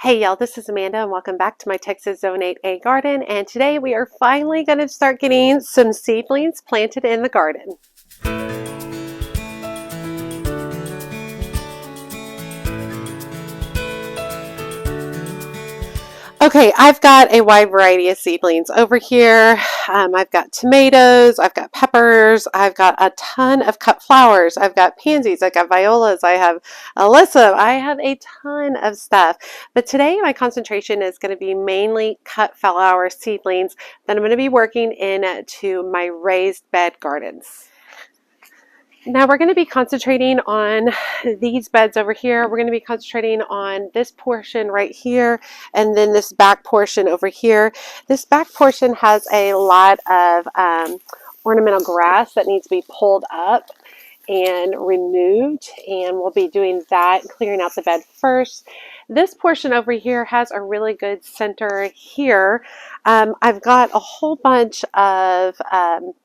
Hey y'all, this is Amanda and welcome back to my Texas Zone 8A garden, and today we are finally going to start getting some seedlings planted in the garden. Okay, I've got a wide variety of seedlings over here. I've got tomatoes, I've got peppers, I've got a ton of cut flowers, I've got pansies, I've got violas, I have alyssum, I have a ton of stuff. But today my concentration is going to be mainly cut flower seedlings that I'm going to be working into my raised bed gardens. Now we're going to be concentrating on these beds over here. We're going to be concentrating on this portion right here and then this back portion over here. This back portion has a lot of ornamental grass that needs to be pulled up and removed, and we'll be doing that, clearing out the bed first. This portion over here has a really good center here. I've got a whole bunch of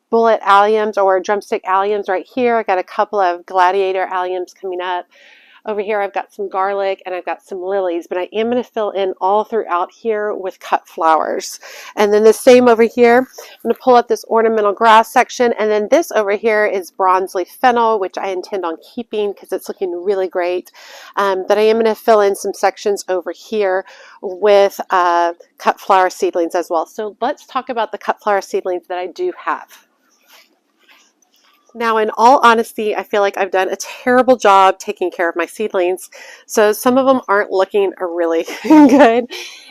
bullet alliums or drumstick alliums right here. I got a couple of gladiator alliums coming up. Over here I've got some garlic and I've got some lilies, but I am going to fill in all throughout here with cut flowers. And then the same over here, I'm going to pull up this ornamental grass section, and then this over here is bronze leaf fennel, which I intend on keeping because it's looking really great. But I am going to fill in some sections over here with cut flower seedlings as well. So let's talk about the cut flower seedlings that I do have. Now, in all honesty, I feel like I've done a terrible job taking care of my seedlings. So some of them aren't looking really good,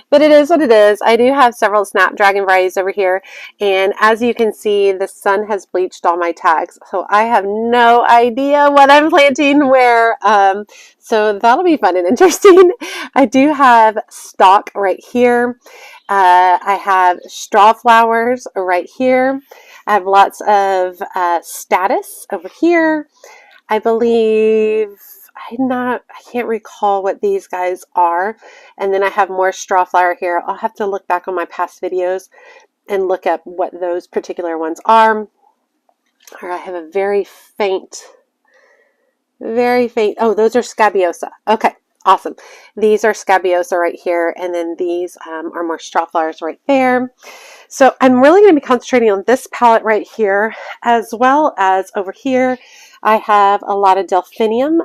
but it is what it is. I do have several Snapdragon varieties over here. And as you can see, the sun has bleached all my tags. So I have no idea what I'm planting where. So that'll be fun and interesting. I do have stock right here. I have straw flowers right here. I have lots of status over here. I believe, I can't recall what these guys are. And then I have more straw flower here. I'll have to look back on my past videos and look up what those particular ones are. Or I have a very faint, oh, those are Scabiosa. Okay. Awesome. These are Scabiosa right here, and then these are more straw flowers right there. So I'm really going to be concentrating on this palette right here, as well as over here. I have a lot of Delphinium,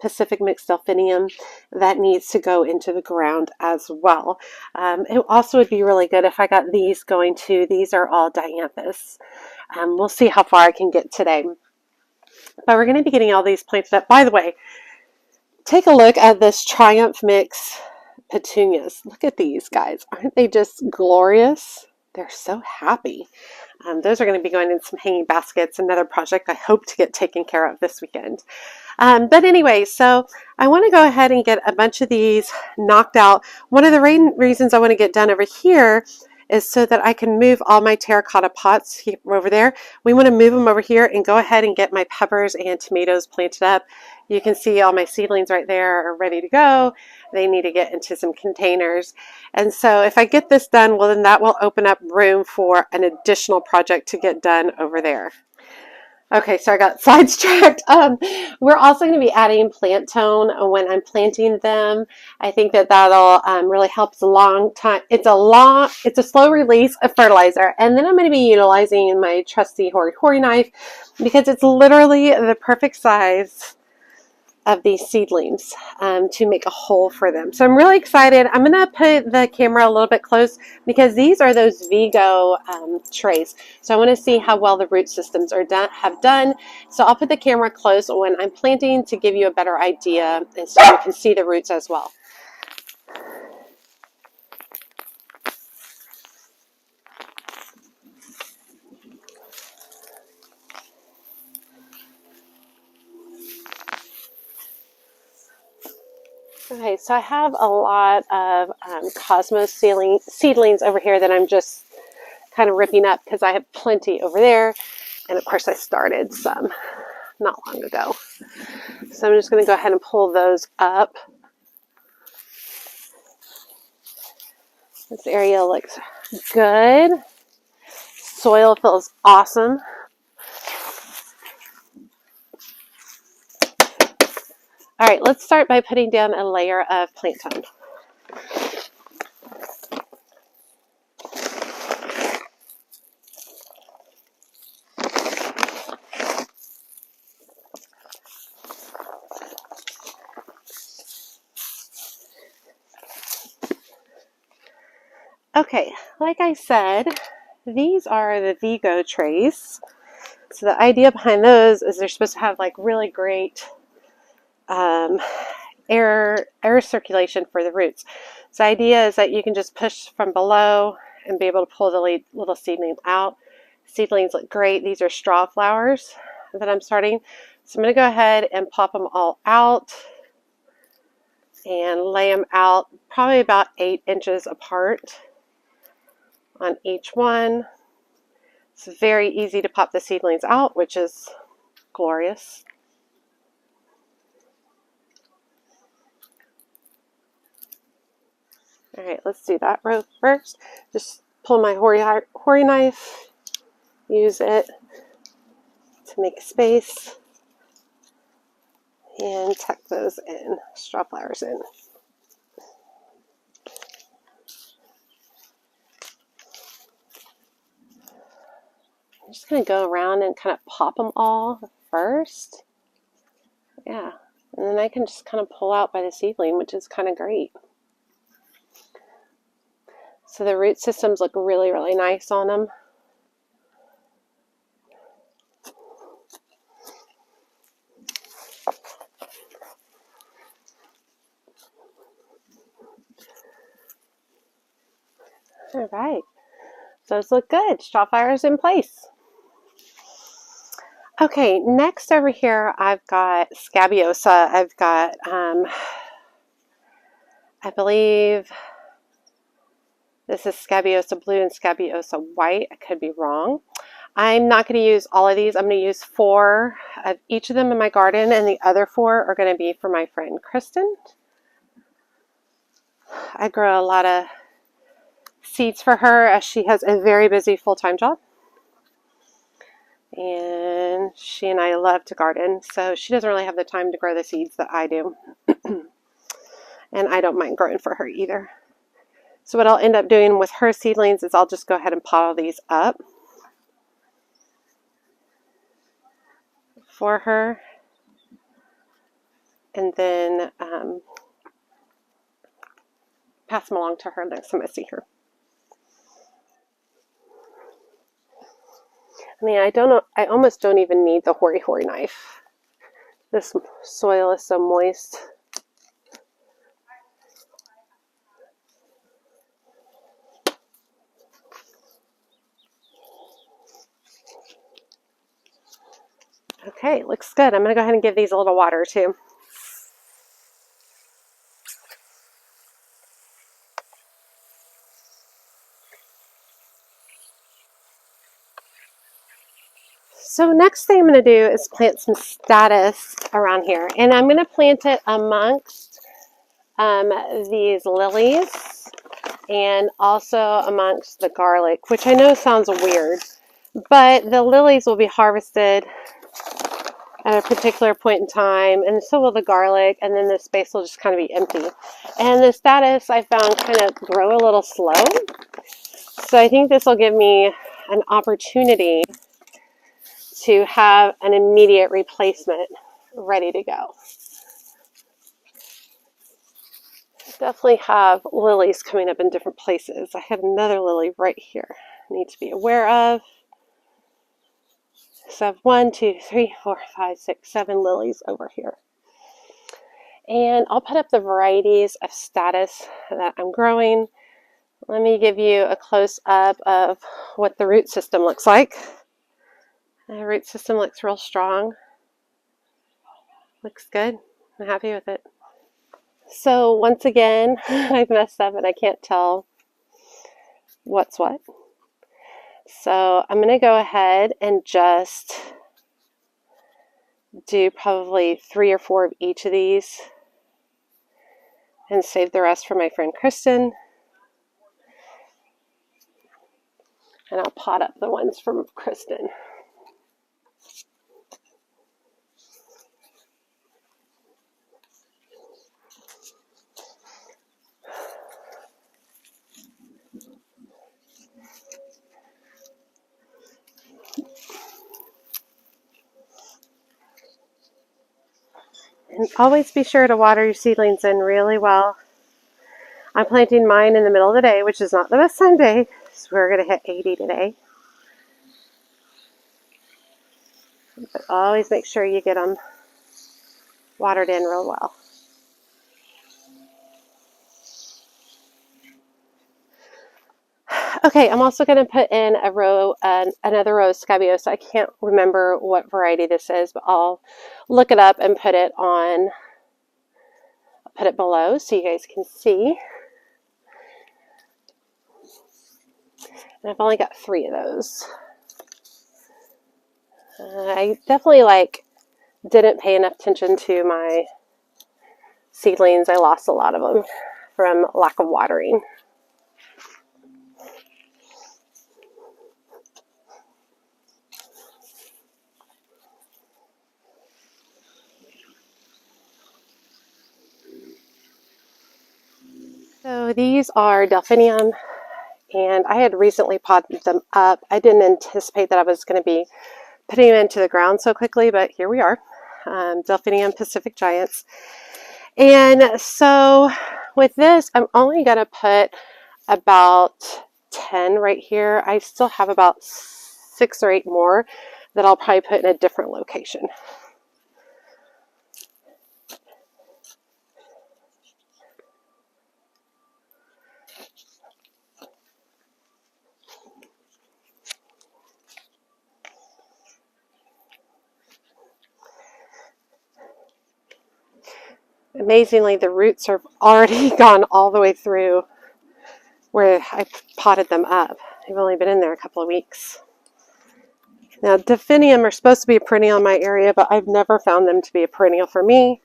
Pacific mixed Delphinium, that needs to go into the ground as well. It also would be really good if I got these going too. These are all dianthus. We'll see how far I can get today. But we're going to be getting all these planted up. By the way, take a look at this Triumph Mix petunias. Look at these guys. Aren't they just glorious? They're so happy. Those are going to be going in some hanging baskets, another project I hope to get taken care of this weekend. But anyway, so I want to go ahead and get a bunch of these knocked out. One of the reasons I want to get done over here is so that I can move all my terracotta pots over there. We want to move them over here and go ahead and get my peppers and tomatoes planted up. You can see all my seedlings right there are ready to go. They need to get into some containers. And so if I get this done, well, then that will open up room for an additional project to get done over there. Okay, so I got sidetracked. We're also going to be adding plant tone when I'm planting them. I think that that'll really help. It's a long time. It's a slow release of fertilizer. And then I'm going to be utilizing my trusty hori knife because it's literally the perfect size of these seedlings to make a hole for them. So I'm really excited. I'm going to put the camera a little bit close because these are those Vigo trays. So I want to see how well the root systems have done. So I'll put the camera close when I'm planting to give you a better idea and so you can see the roots as well. Okay, so I have a lot of Cosmos seedlings over here that I'm just kind of ripping up because I have plenty over there. And of course I started some not long ago. So I'm just going to go ahead and pull those up. This area looks good. Soil feels awesome. All right, let's start by putting down a layer of plant tone. Okay, like I said, these are the Vigo trays. So the idea behind those is they're supposed to have like really great air circulation for the roots. So the idea is that you can just push from below and be able to pull the little seedling out. Seedlings look great. These are straw flowers that I'm starting. So I'm going to go ahead and pop them all out and lay them out probably about 8 inches apart on each one. It's very easy to pop the seedlings out, which is glorious. All right, let's do that row first. Just pull my hori knife, use it to make space, and tuck those in, straw flowers in. I'm just going to go around and kind of pop them all first. Yeah, and then I can just kind of pull out by the seedling, which is kind of great. So the root systems look really, really nice on them. All right, so those look good. Straw flowers in place. Okay, next over here I've got Scabiosa. I've got, I believe this is Scabiosa blue and Scabiosa white. I could be wrong. I'm not going to use all of these. I'm going to use 4 of each of them in my garden, and the other 4 are going to be for my friend Kristen. I grow a lot of seeds for her as she has a very busy full-time job. And she and I love to garden, so she doesn't really have the time to grow the seeds that I do. And I don't mind growing for her either. So what I'll end up doing with her seedlings is I'll just go ahead and pot all these up for her. And then pass them along to her next time I see her. I mean, I almost don't even need the hori knife. This soil is so moist. Okay, looks good. I'm going to go ahead and give these a little water too. So next thing I'm going to do is plant some statice around here. And I'm going to plant it amongst these lilies and also amongst the garlic, which I know sounds weird, but the lilies will be harvested at a particular point in time, and so will the garlic, and then the space will just kind of be empty. And the statice I found kind of grow a little slow, so I think this will give me an opportunity to have an immediate replacement ready to go. Definitely have lilies coming up in different places. I have another lily right here I need to be aware of. So I have 1, 2, 3, 4, 5, 6, 7 lilies over here. And I'll put up the varieties of statice that I'm growing. Let me give you a close-up of what the root system looks like. The root system looks real strong. Looks good. I'm happy with it. So once again, I've messed up and I can't tell what's what. So I'm going to go ahead and just do probably 3 or 4 of each of these and save the rest for my friend Kristen. And I'll pot up the ones from Kristen. And always be sure to water your seedlings in really well. I'm planting mine in the middle of the day, which is not the best time of day. So we're going to hit 80 today. But always make sure you get them watered in real well. Okay, I'm also going to put in a row, another row of Scabiosa. I can't remember what variety this is, but I'll look it up and put it on. I'll put it below so you guys can see. And I've only got 3 of those. I definitely didn't pay enough attention to my seedlings. I lost a lot of them from lack of watering. So these are Delphinium, and I had recently potted them up. I didn't anticipate that I was going to be putting them into the ground so quickly, but here we are. Delphinium Pacific Giants. And so with this, I'm only going to put about 10 right here. I still have about 6 or 8 more that I'll probably put in a different location. Amazingly, the roots are already gone all the way through where I potted them up. They've only been in there a couple of weeks. Now, Delphinium are supposed to be a perennial in my area, but I've never found them to be a perennial for me.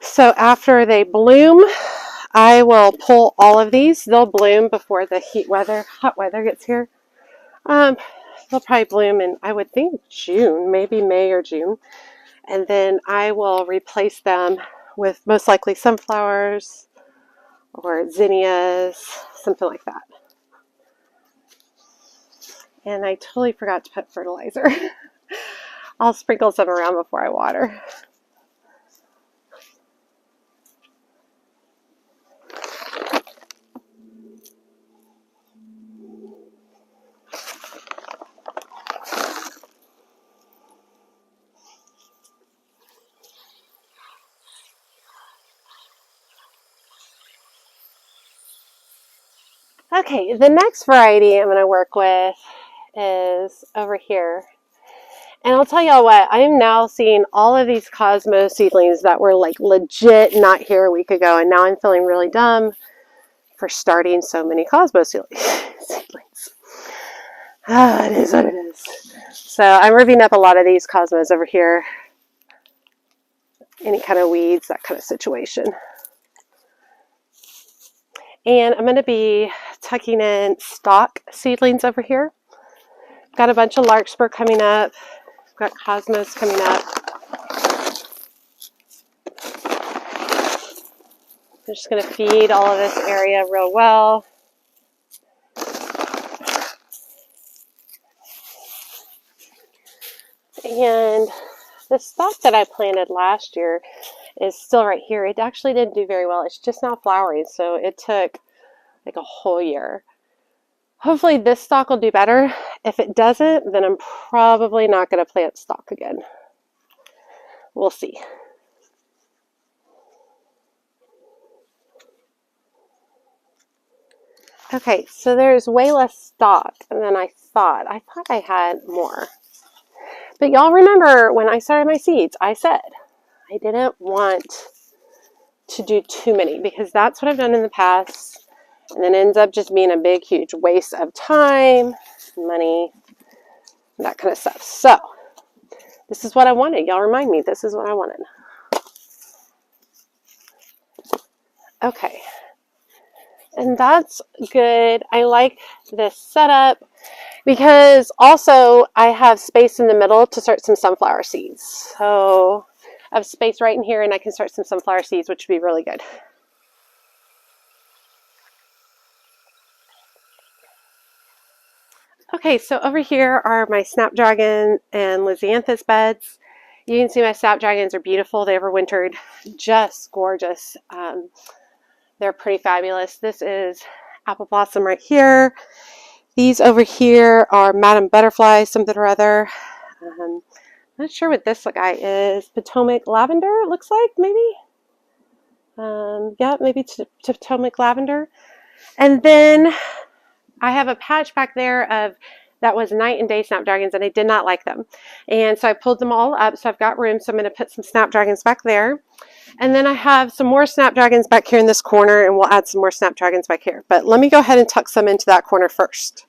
So after they bloom, I will pull all of these. They'll bloom before the hot weather gets here. They'll probably bloom in, I would think, June, maybe May or June. And then I will replace them with most likely sunflowers or zinnias, something like that. And I totally forgot to put fertilizer. I'll sprinkle some around before I water. Okay, the next variety I'm going to work with is over here. And I'll tell y'all what, I am now seeing all of these Cosmos seedlings that were like legit not here a week ago, and now I'm feeling really dumb for starting so many Cosmos seedlings. It is what it is. So I'm ripping up a lot of these Cosmos over here. Any kind of weeds, that kind of situation. And I'm going to be tucking in stock seedlings over here. Got a bunch of larkspur coming up. Got Cosmos coming up. I'm just going to feed all of this area real well. And the stock that I planted last year is still right here. It actually didn't do very well. It's just now flowering, so it took like a whole year. Hopefully this stock will do better. If it doesn't, then I'm probably not going to plant stock again. We'll see. Okay, so there's way less stock than I thought. I thought I had more. But y'all remember when I started my seeds, I said I didn't want to do too many because that's what I've done in the past. And then ends up just being a big, huge waste of time, money, that kind of stuff. So this is what I wanted. Y'all remind me, this is what I wanted. Okay. And that's good. I like this setup because also I have space in the middle to start some sunflower seeds. So I have space right in here and I can start some sunflower seeds, which would be really good. Okay, so over here are my Snapdragon and Lisianthus beds. You can see my Snapdragons are beautiful. They overwintered, just gorgeous. They're pretty fabulous. This is apple blossom right here. These over here are Madam Butterfly, something or other. Not sure what this guy is. Potomac lavender, it looks like, maybe. Yeah, maybe Potomac lavender. And then I have a patch back there of that was night and day snapdragons, and I did not like them. And so I pulled them all up, so I've got room. So I'm going to put some snapdragons back there. And then I have some more snapdragons back here in this corner, and we'll add some more snapdragons back here. But let me go ahead and tuck some into that corner first.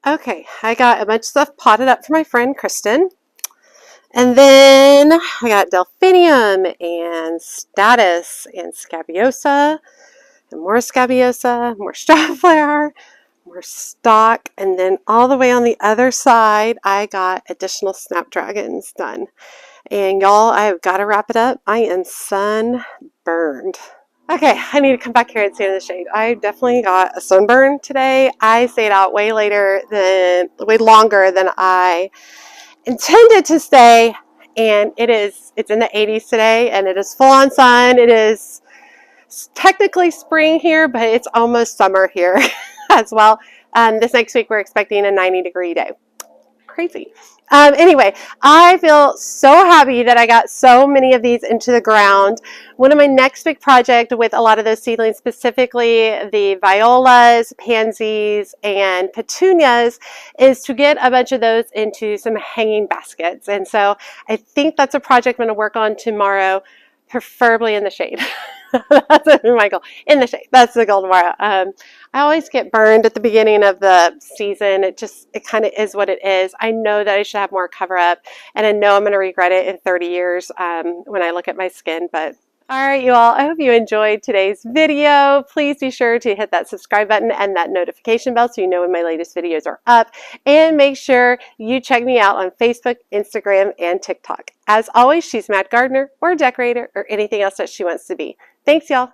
Okay, I got a bunch of stuff potted up for my friend Kristen. And then I got Delphinium and Status and Scabiosa and more Scabiosa, more Starflower, more stock. And then all the way on the other side, I got additional Snapdragons done. And y'all, I've got to wrap it up. I am sunburned. Okay, I need to come back here and stand in the shade. I definitely got a sunburn today. I stayed out way longer than I intended to stay, and it's in the 80s today, and it is full on sun. It is technically spring here, but it's almost summer here as well. This next week we're expecting a 90-degree day. Crazy. Anyway, I feel so happy that I got so many of these into the ground. One of my next big project with a lot of those seedlings, specifically the violas, pansies, and petunias, is to get a bunch of those into some hanging baskets. And so I think that's a project I'm going to work on tomorrow, preferably in the shade. That's my goal. In the shade. That's the goal tomorrow. I always get burned at the beginning of the season. It kind of is what it is. I know that I should have more cover up, and I know I'm going to regret it in 30 years when I look at my skin. But all right, you all, I hope you enjoyed today's video. Please be sure to hit that subscribe button and that notification bell so you know when my latest videos are up. And make sure you check me out on Facebook, Instagram, and TikTok. As always, she's Mad Gardener or Decorator or anything else that she wants to be. Thanks, y'all.